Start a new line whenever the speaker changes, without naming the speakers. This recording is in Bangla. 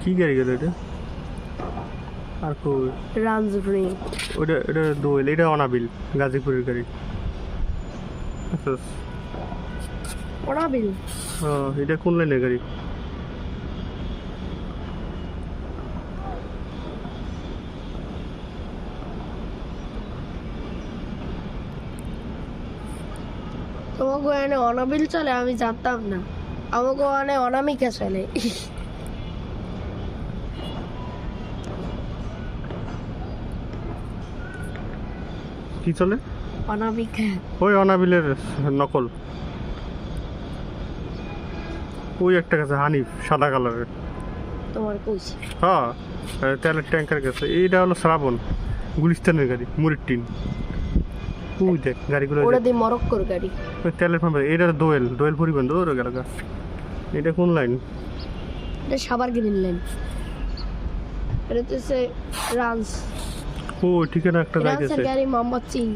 কি গাড়ি গেল এটা? আর কই
রানজুরি
ওটা এটা দোয়েল, এটা অনাবিল গাজীপুরের গাড়ি।
অনাবিল
এটা কোন লাইনের গাড়ি?
তোমাকে এনে অনাবিল চলে আমি জানতাম না, আমাকে এনে অনামিকা চলে।
কি চলে?
অনামিকা
ওই অনাবিলের নকল। ওই একটা গেছে হানিফ সাদা কালারের।
তোমার কইছি
হ্যাঁ তেলের ট্যাঙ্কার গেছে। এইটা হলো শ্রাবণ, গুলিস্তানের গাড়ি, মুড়ির টিন। ওই দেখ গাড়িগুলো,
ওটা দিয়ে মরক্কোর গাড়ি।
ওই তেলের পাম্পে। এটা দোয়েল, দোয়েল পরিবহন দৌড় গেল। এটা কোন লাইন?
এটা সাবার গ্রিন লাইন। এটা হচ্ছে রানস
ও ঠিকানা একটা
রানসের
যাইতেছে।
গাড়ি মোহাম্মদ সিং।